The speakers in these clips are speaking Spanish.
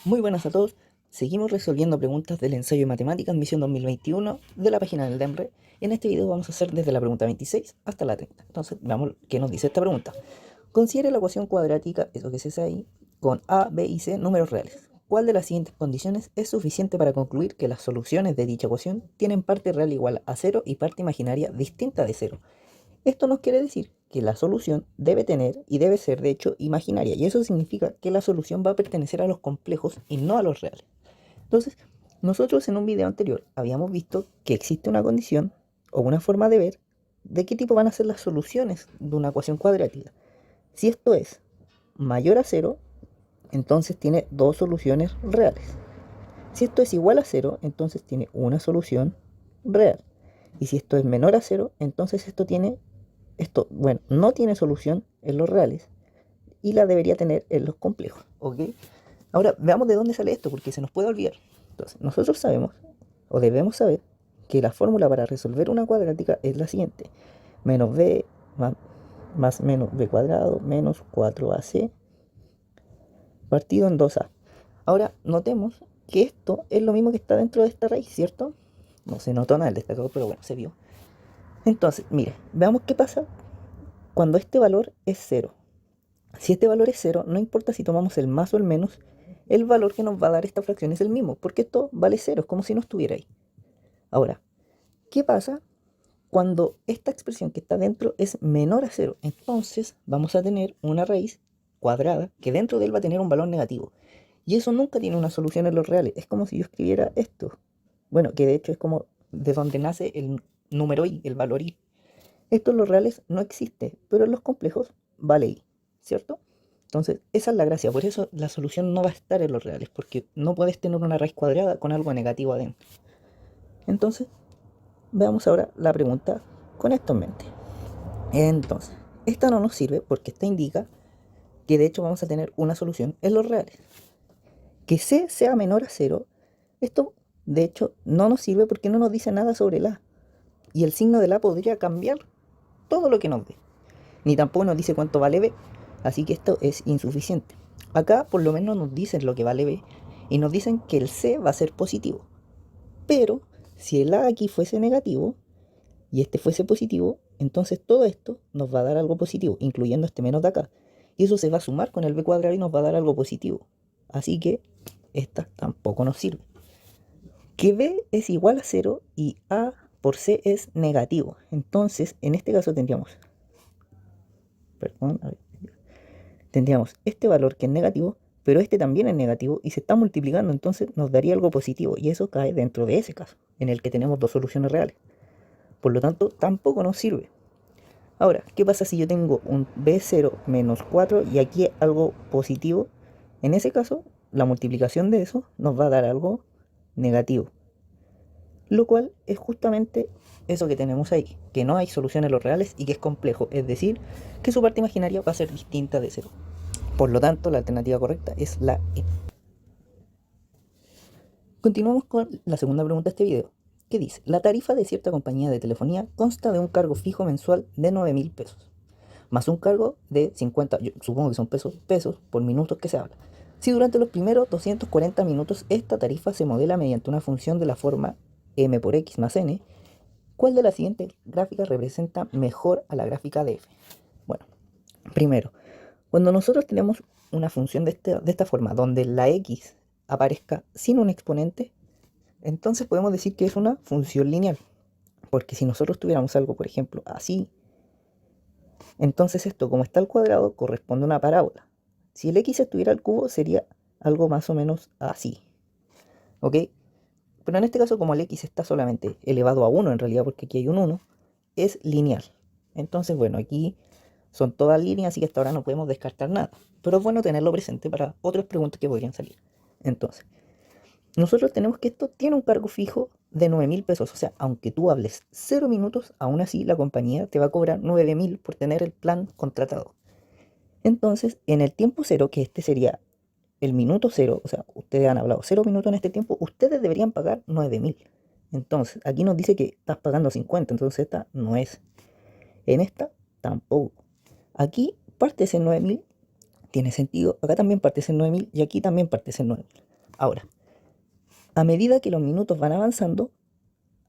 Muy buenas a todos. Seguimos resolviendo preguntas del ensayo de matemática admisión 2021 de la página del DEMRE. En este video vamos a hacer desde la pregunta 26 hasta la 30. Entonces, veamos qué nos dice esta pregunta. Considere la ecuación cuadrática, eso que se hace ahí, con a, b y c números reales. ¿Cuál de las siguientes condiciones es suficiente para concluir que las soluciones de dicha ecuación tienen parte real igual a 0 y parte imaginaria distinta de 0? Esto nos quiere decir que la solución debe tener y debe ser de hecho imaginaria, y eso significa que la solución va a pertenecer a los complejos y no a los reales. Entonces, nosotros en un video anterior habíamos visto que existe una condición o una forma de ver de qué tipo van a ser las soluciones de una ecuación cuadrática. Si esto es mayor a cero, entonces tiene dos soluciones reales. Si esto es igual a cero, entonces tiene una solución real. Y si esto es menor a cero, entonces bueno, no tiene solución en los reales y la debería tener en los complejos, ¿ok? Ahora, veamos de dónde sale esto, porque se nos puede olvidar. Entonces, nosotros sabemos, o debemos saber, que la fórmula para resolver una cuadrática es la siguiente. Menos b más menos b cuadrado menos 4ac partido en 2a. Ahora, notemos que esto es lo mismo que está dentro de esta raíz, ¿cierto? No se notó nada el destacado, pero bueno, se vio. Entonces, mire, veamos qué pasa cuando este valor es 0. Si este valor es 0, no importa si tomamos el más o el menos, el valor que nos va a dar esta fracción es el mismo, porque esto vale 0, es como si no estuviera ahí. Ahora, ¿qué pasa cuando esta expresión que está dentro es menor a 0? Entonces vamos a tener una raíz cuadrada que dentro de él va a tener un valor negativo. Y eso nunca tiene una solución en los reales. Es como si yo escribiera esto. Bueno, que de hecho es como de donde nace el número i, el valor i. Esto en los reales no existe, pero en los complejos vale i, ¿cierto? Entonces, esa es la gracia. Por eso la solución no va a estar en los reales, porque no puedes tener una raíz cuadrada con algo negativo adentro. Entonces, veamos ahora la pregunta con esto en mente. Entonces, esta no nos sirve porque esta indica que de hecho vamos a tener una solución en los reales. Que c sea menor a 0, esto de hecho no nos sirve porque no nos dice nada sobre el a. Y el signo del a podría cambiar todo lo que nos dé. Ni tampoco nos dice cuánto vale b, así que esto es insuficiente. Acá por lo menos nos dicen lo que vale b y nos dicen que el c va a ser positivo. Pero si el a aquí fuese negativo y este fuese positivo, entonces todo esto nos va a dar algo positivo, incluyendo este menos de acá. Y eso se va a sumar con el b cuadrado y nos va a dar algo positivo. Así que esta tampoco nos sirve. Que b es igual a 0 y a por c es negativo. Entonces, en este caso tendríamos este valor que es negativo, pero este también es negativo y se está multiplicando, entonces nos daría algo positivo. Y eso cae dentro de ese caso, en el que tenemos dos soluciones reales. Por lo tanto, tampoco nos sirve. Ahora, ¿qué pasa si yo tengo un b0 menos 4 y aquí algo positivo? En ese caso, la multiplicación de eso nos va a dar algo negativo. Lo cual es justamente eso que tenemos ahí, que no hay solución en los reales y que es complejo, es decir, que su parte imaginaria va a ser distinta de 0. Por lo tanto, la alternativa correcta es la E. Continuamos con la segunda pregunta de este video, que dice: la tarifa de cierta compañía de telefonía consta de un cargo fijo mensual de 9.000 pesos, más un cargo de 50, yo supongo que son pesos por minutos que se habla. Si durante los primeros 240 minutos esta tarifa se modela mediante una función de la forma m por x más n, ¿cuál de las siguientes gráficas representa mejor a la gráfica de f? Bueno, primero, cuando nosotros tenemos una función de esta forma, donde la x aparezca sin un exponente, entonces podemos decir que es una función lineal. Porque si nosotros tuviéramos algo, por ejemplo, así, entonces esto, como está al cuadrado, corresponde a una parábola. Si el x estuviera al cubo, sería algo más o menos así. ¿Ok? Pero en este caso, como el x está solamente elevado a 1 en realidad, porque aquí hay un 1, es lineal. Entonces, bueno, aquí son todas líneas, así que hasta ahora no podemos descartar nada. Pero es bueno tenerlo presente para otras preguntas que podrían salir. Entonces, nosotros tenemos que esto tiene un cargo fijo de 9.000 pesos. O sea, aunque tú hables 0 minutos, aún así la compañía te va a cobrar 9.000 por tener el plan contratado. Entonces, en el tiempo cero, que este sería el minuto cero, o sea, ustedes han hablado 0 minutos en este tiempo, ustedes deberían pagar 9.000. Entonces, aquí nos dice que estás pagando 50, entonces esta no es. En esta tampoco. Aquí parte ese 9.000, tiene sentido. Acá también parte ese 9.000 y aquí también parte ese 9.000. Ahora, a medida que los minutos van avanzando,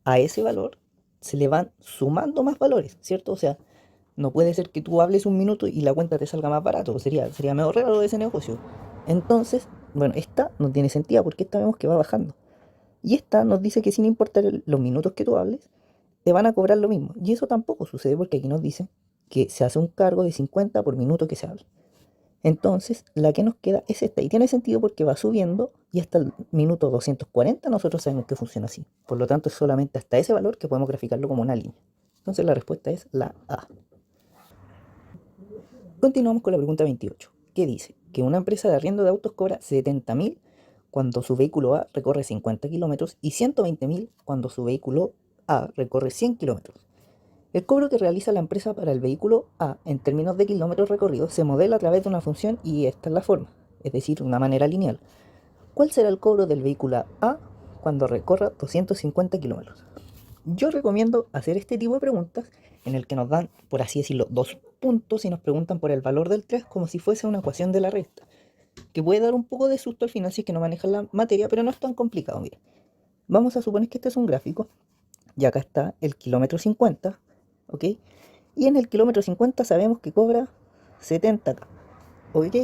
a ese valor se le van sumando más valores, ¿cierto? O sea, no puede ser que tú hables un minuto y la cuenta te salga más barato, sería medio raro ese negocio. Entonces, bueno, esta no tiene sentido porque esta vemos que va bajando. Y esta nos dice que sin importar los minutos que tú hables, te van a cobrar lo mismo. Y eso tampoco sucede porque aquí nos dice que se hace un cargo de 50 por minuto que se habla. Entonces, la que nos queda es esta. Y tiene sentido porque va subiendo y hasta el minuto 240 nosotros sabemos que funciona así. Por lo tanto, es solamente hasta ese valor que podemos graficarlo como una línea. Entonces, la respuesta es la A. Continuamos con la pregunta 28, que dice que una empresa de arriendo de autos cobra 70.000 cuando su vehículo A recorre 50 kilómetros y 120.000 cuando su vehículo A recorre 100 kilómetros. El cobro que realiza la empresa para el vehículo A en términos de kilómetros recorridos se modela a través de una función y esta es la forma, es decir, de una manera lineal. ¿Cuál será el cobro del vehículo A cuando recorra 250 kilómetros? Yo recomiendo hacer este tipo de preguntas en el que nos dan, por así decirlo, 2 puntos y nos preguntan por el valor del 3 como si fuese una ecuación de la recta, que puede dar un poco de susto al final si es que no manejan la materia, pero no es tan complicado. Mira, vamos a suponer que este es un gráfico y acá está el kilómetro 50, ¿ok? Y en el kilómetro 50 sabemos que cobra 70k, ¿ok?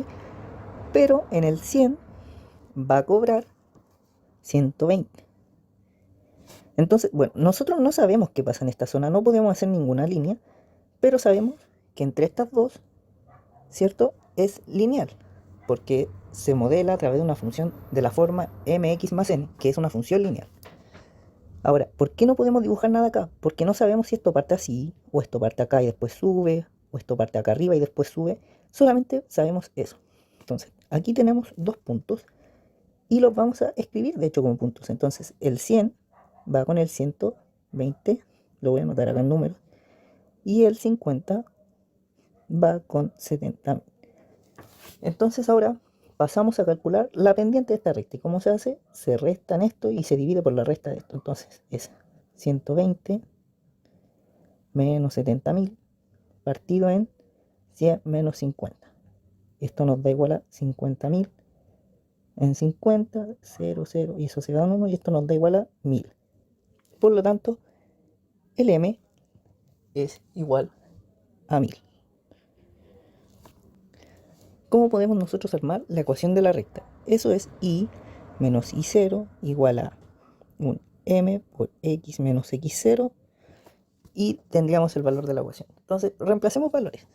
Pero en el 100 va a cobrar 120. Entonces, bueno, nosotros no sabemos qué pasa en esta zona, no podemos hacer ninguna línea, pero sabemos que entre estas dos, ¿cierto? Es lineal, porque se modela a través de una función de la forma mx más n, que es una función lineal. Ahora, ¿por qué no podemos dibujar nada acá? Porque no sabemos si esto parte así, o esto parte acá y después sube, o esto parte acá arriba y después sube. Solamente sabemos eso. Entonces, aquí tenemos 2 puntos y los vamos a escribir, de hecho, como puntos. Entonces, el 100 va con el 120, lo voy a anotar acá en números, y el 50 va con 70. Entonces ahora pasamos a calcular la pendiente de esta recta. ¿Y cómo se hace? Se restan esto y se divide por la resta de esto. Entonces es 120 menos 70.000 partido en 100 menos 50. Esto nos da igual a 50.000 en 50, 0, 0, y eso se da en 1, y esto nos da igual a 1000. Por lo tanto, el m es igual a 1000. ¿Cómo podemos nosotros armar la ecuación de la recta? Eso es y menos y0 igual a un m por x menos x0 y tendríamos el valor de la ecuación. Entonces, reemplacemos valores.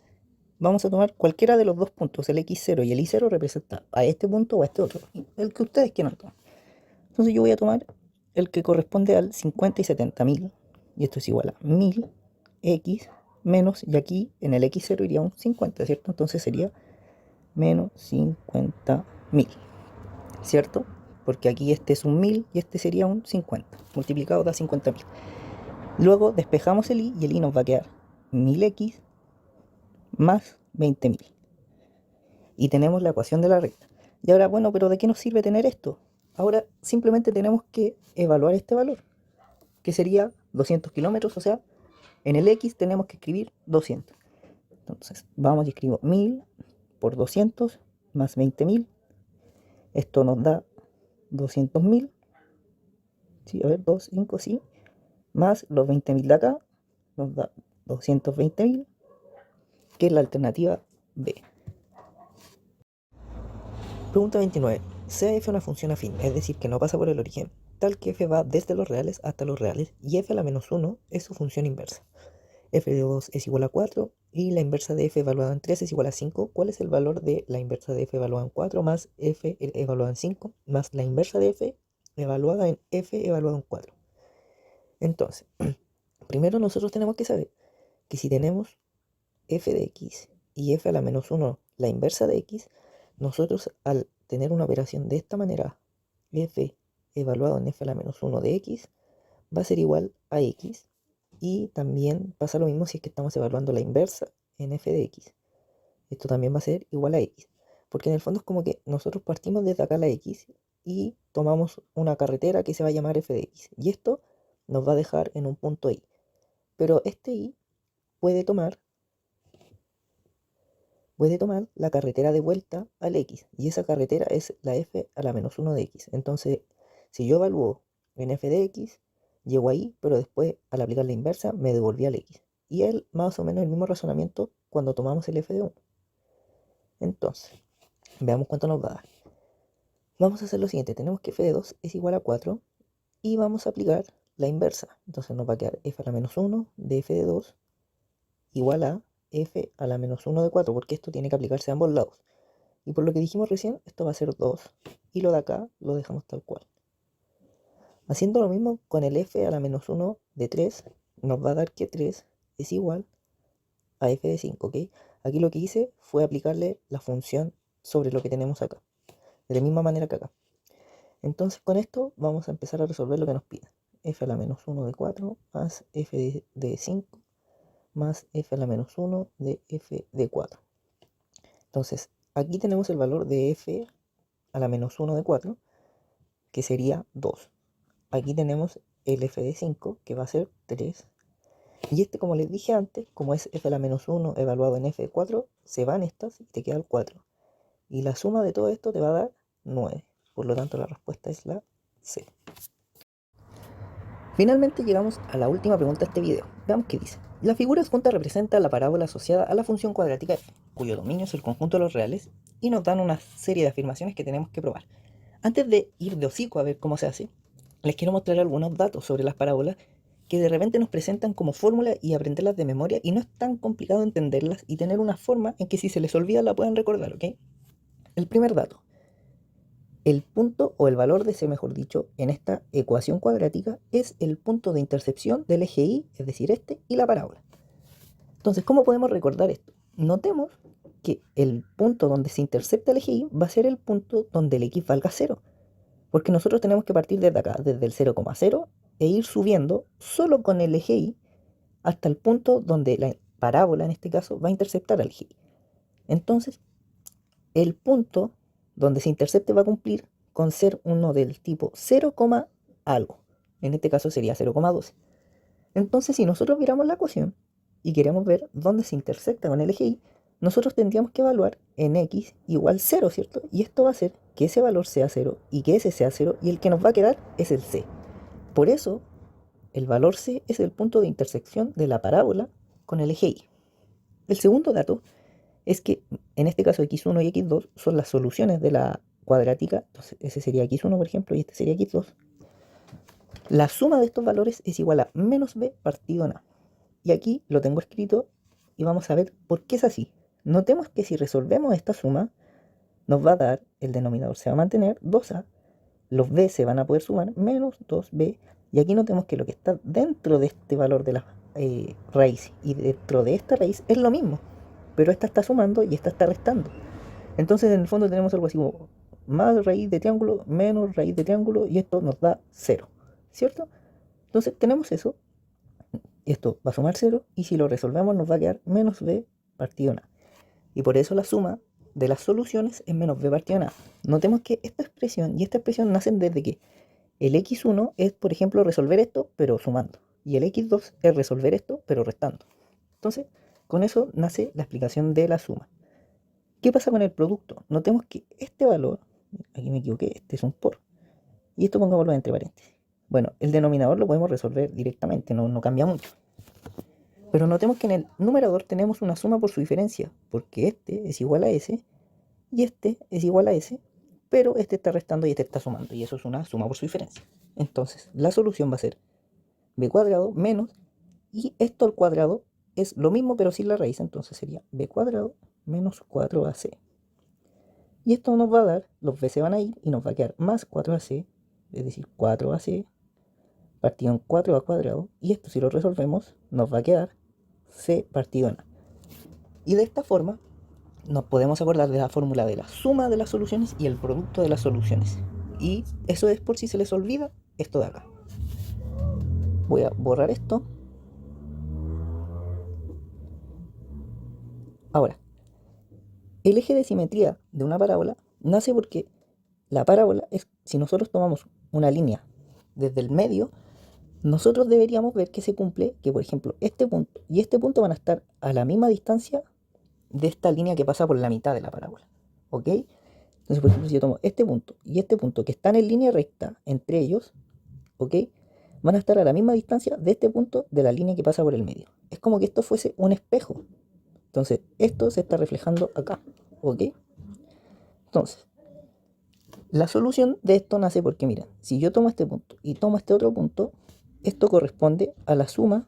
Vamos a tomar cualquiera de los 2 puntos, el x0 y el y0 representa a este punto o a este otro, el que ustedes quieran tomar. Entonces yo voy a tomar el que corresponde al 50 y 70.000, y esto es igual a 1000 x menos, y aquí en el x0 iría un 50, ¿cierto? Entonces sería menos 50.000, ¿cierto? Porque aquí este es un 1000 y este sería un 50, multiplicado da 50.000. Luego despejamos el y el y nos va a quedar 1000x más 20.000. Y tenemos la ecuación de la recta. Y ahora, bueno, pero ¿de qué nos sirve tener esto? Ahora simplemente tenemos que evaluar este valor, que sería 200 kilómetros, o sea, en el x tenemos que escribir 200. Entonces, vamos y escribo 1000 por 200 más 20.000. Esto nos da 200.000. Sí, a ver, 2, 5, sí. Más los 20.000 de acá, nos da 220.000, que es la alternativa B. Pregunta 29. Sea f una función afín, es decir, que no pasa por el origen, tal que f va desde los reales hasta los reales, y f a la menos 1 es su función inversa. F de 2 es igual a 4, y la inversa de f evaluada en 3 es igual a 5. ¿Cuál es el valor de la inversa de f evaluada en 4 más f evaluada en 5 más la inversa de f evaluada en f evaluada en 4? Entonces, primero nosotros tenemos que saber que si tenemos f de x y f a la menos 1, la inversa de x, nosotros al tener una operación de esta manera, f evaluado en f a la menos 1 de x, va a ser igual a x, y también pasa lo mismo si es que estamos evaluando la inversa en f de x. Esto también va a ser igual a x, porque en el fondo es como que nosotros partimos desde acá la x y tomamos una carretera que se va a llamar f de x, y esto nos va a dejar en un punto y. Pero este y puede tomar puede tomar la carretera de vuelta al x, y esa carretera es la f a la menos 1 de x. Entonces, si yo evalúo en f de x, llego ahí, pero después al aplicar la inversa me devolví al x. Y es más o menos el mismo razonamiento cuando tomamos el f de 1. Entonces, veamos cuánto nos va a dar. Vamos a hacer lo siguiente, tenemos que f de 2 es igual a 4 y vamos a aplicar la inversa. Entonces nos va a quedar f a la menos 1 de f de 2 igual a f a la menos 1 de 4, porque esto tiene que aplicarse a ambos lados. Y por lo que dijimos recién, esto va a ser 2, y lo de acá lo dejamos tal cual. Haciendo lo mismo con el f a la menos 1 de 3, nos va a dar que 3 es igual a f de 5, ¿ok? Aquí lo que hice fue aplicarle la función sobre lo que tenemos acá, de la misma manera que acá. Entonces con esto vamos a empezar a resolver lo que nos pide. F a la menos 1 de 4 más f de 5 más f a la menos 1 de f de 4. Entonces, aquí tenemos el valor de f a la menos 1 de 4, que sería 2. Aquí tenemos el f de 5, que va a ser 3. Y este, como les dije antes, como es f a la menos 1 evaluado en f de 4, se van estas y te queda el 4. Y la suma de todo esto te va a dar 9. Por lo tanto, la respuesta es la C. Finalmente llegamos a la última pregunta de este video. Veamos qué dice. La figura adjunta representa la parábola asociada a la función cuadrática f, cuyo dominio es el conjunto de los reales, y nos dan una serie de afirmaciones que tenemos que probar. Antes de ir de hocico a ver cómo se hace, les quiero mostrar algunos datos sobre las parábolas que de repente nos presentan como fórmula y aprenderlas de memoria, y no es tan complicado entenderlas y tener una forma en que si se les olvida la puedan recordar, ¿ok? El primer dato. El punto o el valor de C, mejor dicho, en esta ecuación cuadrática es el punto de intersección del eje Y, es decir, este, y la parábola. Entonces, ¿cómo podemos recordar esto? Notemos que el punto donde se intersecta el eje Y va a ser el punto donde el X valga 0. Porque nosotros tenemos que partir desde acá, desde el 0,0, e ir subiendo solo con el eje Y hasta el punto donde la parábola, en este caso, va a interceptar al eje Y. Entonces, el punto donde se intercepte va a cumplir con ser uno del tipo 0, algo. En este caso sería 0,12. Entonces, si nosotros miramos la ecuación y queremos ver dónde se intersecta con el eje Y, nosotros tendríamos que evaluar en x igual 0, ¿cierto? Y esto va a hacer que ese valor sea 0 y que ese sea 0, y el que nos va a quedar es el c. Por eso, el valor c es el punto de intersección de la parábola con el eje Y. El segundo dato es que en este caso x1 y x2 son las soluciones de la cuadrática. Entonces ese sería x1, por ejemplo, y este sería x2. La suma de estos valores es igual a menos b partido en a. Y aquí lo tengo escrito y vamos a ver por qué es así. Notemos que si resolvemos esta suma, nos va a dar, el denominador se va a mantener, 2a, los b se van a poder sumar, menos 2b, y aquí notemos que lo que está dentro de este valor de la raíz y dentro de esta raíz es lo mismo, pero esta está sumando y esta está restando. Entonces en el fondo tenemos algo así como más raíz de triángulo menos raíz de triángulo, y esto nos da 0, ¿cierto? Entonces tenemos eso, esto va a sumar 0, y si lo resolvemos nos va a quedar menos b partido en a. Y por eso la suma de las soluciones es menos b partido en a. Notemos que esta expresión y esta expresión nacen desde que el x1 es, por ejemplo, resolver esto pero sumando, y el x2 es resolver esto pero restando. Entonces, con eso nace la explicación de la suma. ¿Qué pasa con el producto? Notemos que este valor, aquí me equivoqué, este es un por, y esto pongámoslo entre paréntesis. Bueno, el denominador lo podemos resolver directamente, no cambia mucho. Pero notemos que en el numerador tenemos una suma por su diferencia, porque este es igual a s y este es igual a s, pero este está restando y este está sumando, y eso es una suma por su diferencia. Entonces, la solución va a ser b cuadrado menos, y esto al cuadrado es lo mismo pero sin la raíz, entonces sería b cuadrado menos 4ac. Y esto nos va a dar, los b se van a ir y nos va a quedar más 4ac, es decir, 4ac partido en 4a cuadrado, y esto si lo resolvemos nos va a quedar c partido en a. Y de esta forma nos podemos acordar de la fórmula de la suma de las soluciones y el producto de las soluciones. Y eso es por si se les olvida esto de acá. Voy a borrar esto. Ahora, el eje de simetría de una parábola nace porque la parábola es, si nosotros tomamos una línea desde el medio, nosotros deberíamos ver que se cumple, que por ejemplo este punto y este punto van a estar a la misma distancia de esta línea que pasa por la mitad de la parábola. ¿Ok? Entonces, por ejemplo, si yo tomo este punto y este punto que están en línea recta entre ellos, ¿ok? Van a estar a la misma distancia de este punto de la línea que pasa por el medio. Es como que esto fuese un espejo. Entonces, esto se está reflejando acá, ¿ok? Entonces, la solución de esto nace porque, mira, si yo tomo este punto y tomo este otro punto, esto corresponde a la suma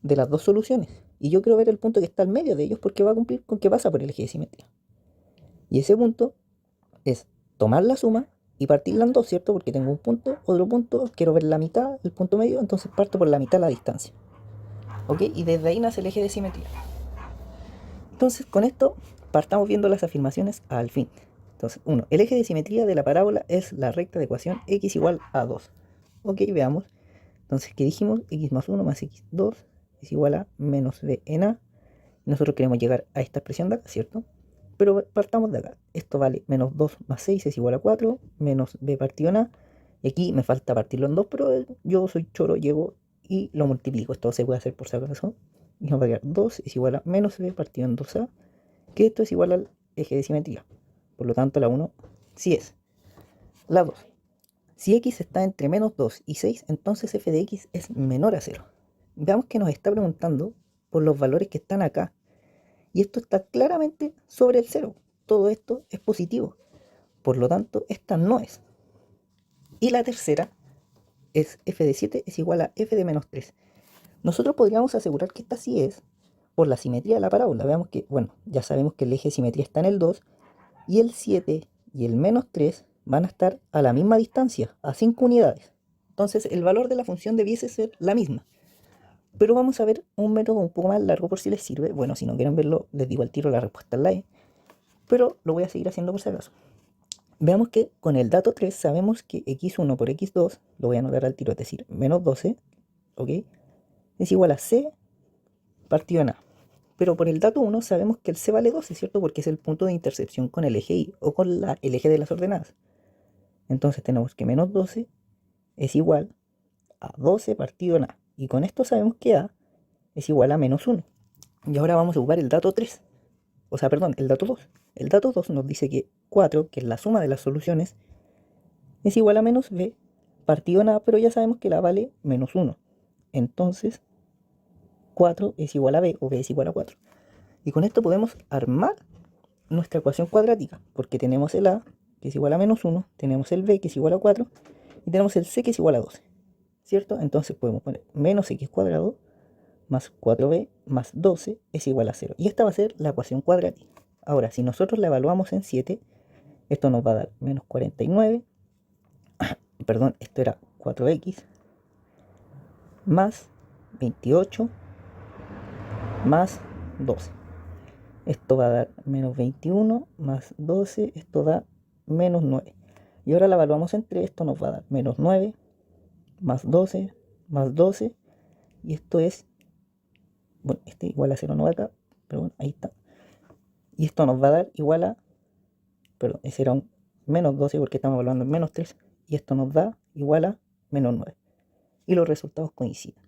de las dos soluciones. Y yo quiero ver el punto que está al medio de ellos porque va a cumplir con que pasa por el eje de simetría. Y ese punto es tomar la suma y partirla en dos, ¿cierto? Porque tengo un punto, otro punto, quiero ver la mitad, el punto medio, entonces parto por la mitad la distancia. ¿Ok? Y desde ahí nace el eje de simetría. Entonces, con esto partamos viendo las afirmaciones al fin. Entonces, 1. El eje de simetría de la parábola es la recta de ecuación x igual a 2. Ok, veamos. Entonces, ¿qué dijimos? X más 1 más x2 es igual a menos b en a. Nosotros queremos llegar a esta expresión de acá, ¿cierto? Pero partamos de acá. Esto vale menos 2 más 6 es igual a 4, menos b partido en a. Y aquí me falta partirlo en 2, pero yo soy choro, llego y lo multiplico. Esto se puede hacer por si acaso. Y nos va a quedar 2 es igual a menos b partido en 2a, que esto es igual al eje de simetría. Por lo tanto, la 1 sí es. La 2. Si x está entre menos 2 y 6, entonces f de x es menor a 0. Veamos que nos está preguntando por los valores que están acá. Y esto está claramente sobre el 0. Todo esto es positivo. Por lo tanto, esta no es. Y la tercera es f de 7 es igual a f de menos 3. Nosotros podríamos asegurar que esta sí es por la simetría de la parábola. Veamos que, bueno, ya sabemos que el eje de simetría está en el 2 y el 7 y el menos 3 van a estar a la misma distancia, a 5 unidades. Entonces el valor de la función debiese ser la misma. Pero vamos a ver un método un poco más largo por si les sirve. Bueno, si no quieren verlo, les digo al tiro, la respuesta es la E. Pero lo voy a seguir haciendo por si acaso. Veamos que con el dato 3 sabemos que x1 por x2, lo voy a anotar al tiro, es decir, menos 12, ¿ok? Es igual a c partido en a. Pero por el dato 1 sabemos que el c vale 12, ¿cierto? Porque es el punto de intersección con el eje y o con el eje de las ordenadas. Entonces tenemos que menos 12 es igual a 12 partido en a. Y con esto sabemos que a es igual a menos 1. Y ahora vamos a ocupar el dato 3. O sea, perdón, el dato 2. El dato 2 nos dice que 4, que es la suma de las soluciones, es igual a menos b partido en a, pero ya sabemos que la vale menos 1. Entonces, 4 es igual a b, o b es igual a 4. Y con esto podemos armar nuestra ecuación cuadrática, porque tenemos el a, que es igual a menos 1, tenemos el b, que es igual a 4, y tenemos el c, que es igual a 12. ¿Cierto? Entonces podemos poner menos x cuadrado más 4b más 12 es igual a 0. Y esta va a ser la ecuación cuadrática. Ahora, si nosotros la evaluamos en 7, esto nos va a dar menos 49, perdón, esto era 4x, más 28, más 12. Esto va a dar menos 21, más 12, esto da menos 9. Y ahora la evaluamos en 3, esto nos va a dar menos 9, más 12, más 12, y esto es, bueno, este igual a 0 no va acá, pero bueno, ahí está. Y esto nos va a dar igual a, perdón, ese era un menos 12 porque estamos evaluando en menos 3, y esto nos da igual a menos 9. Y los resultados coinciden.